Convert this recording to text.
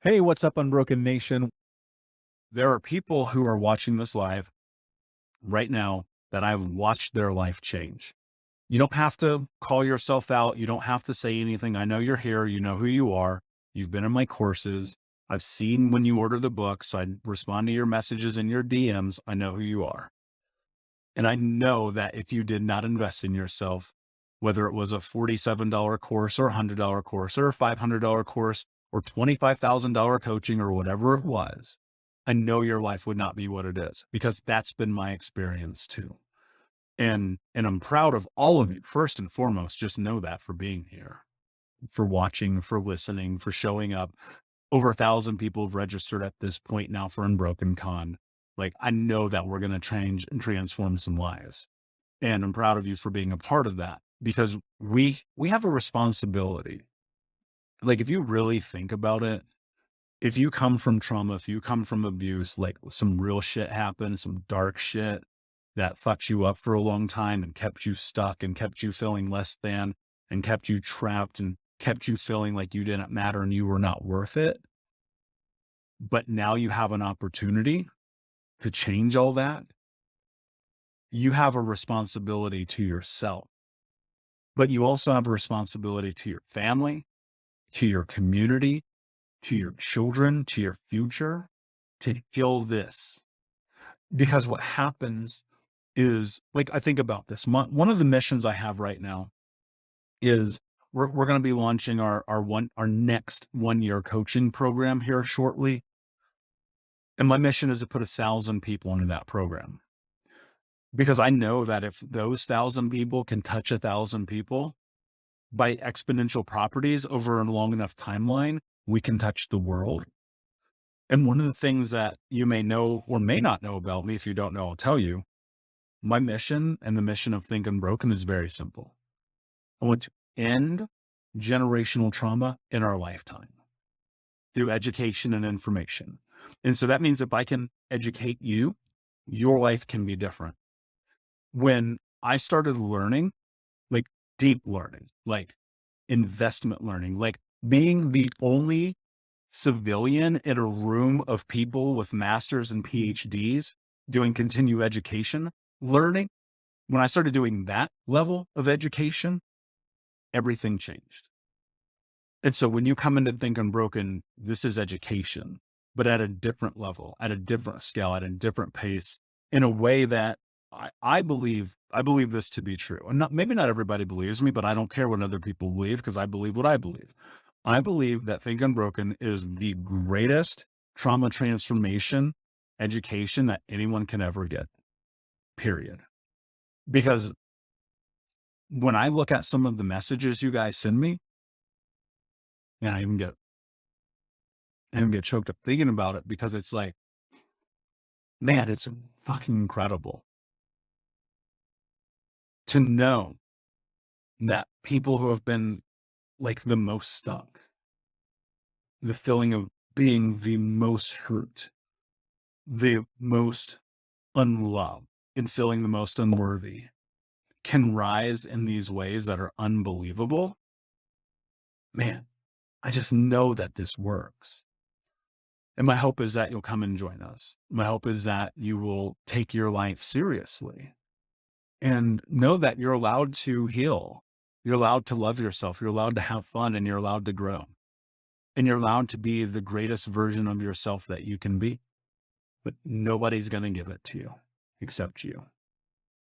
Hey, what's up, Unbroken Nation? There are people who are watching this live right now that I've watched their life change. You don't have to call yourself out. You don't have to say anything. I know you're here. You know who you are. You've been in my courses. I've seen when you order the books. I respond to your messages and your DMs. I know who you are. And I know that if you did not invest in yourself, whether it was a $47 course or a $100 course or a $500 course or $25,000 coaching or whatever it was, I know your life would not be what it is, because that's been my experience too. And I'm proud of all of you. First and foremost, just know that, for being here, for watching, for listening, for showing up. Over 1,000 people have registered at this point now for Unbroken Con. Like, I know that we're going to change and transform some lives. And I'm proud of you for being a part of that, because we have a responsibility. Like, if you really think about it, if you come from trauma, if you come from abuse, like some real shit happened, some dark shit that fucked you up for a long time and kept you stuck and kept you feeling less than and kept you trapped and kept you feeling like you didn't matter and you were not worth it. But now you have an opportunity to change all that. You have a responsibility to yourself, but you also have a responsibility to your family, to your community, to your children, to your future, to heal this. Because what happens is, like, I think about this. One of the missions I have right now is we're going to be launching our next 1 year coaching program here shortly. And my mission is to put 1,000 people into that program, because I know that if those 1,000 people can touch 1,000 people by exponential properties over a long enough timeline, we can touch the world. And one of the things that you may know or may not know about me, if you don't know, I'll tell you, my mission and the mission of Think Unbroken is very simple. I want to end generational trauma in our lifetime through education and information. And so that means if I can educate you, your life can be different. When I started learning, like deep learning, like investment learning, like being the only civilian in a room of people with masters and PhDs doing continuing education learning, when I started doing that level of education, everything changed. And so when you come into Think Unbroken, this is education, but at a different level, at a different scale, at a different pace, in a way that I believe this to be true. And maybe not everybody believes me, but I don't care what other people believe, because I believe what I believe. I believe that Think Unbroken is the greatest trauma transformation education that anyone can ever get, period. Because when I look at some of the messages you guys send me, and I even get choked up thinking about it, because it's like, man, it's fucking incredible to know that people who have been like the most stuck, the feeling of being the most hurt, the most unloved, and feeling the most unworthy, can rise in these ways that are unbelievable. Man, I just know that this works. And my hope is that you'll come and join us. My hope is that you will take your life seriously and know that you're allowed to heal. You're allowed to love yourself. You're allowed to have fun, and you're allowed to grow, and you're allowed to be the greatest version of yourself that you can be. But nobody's going to give it to you except you.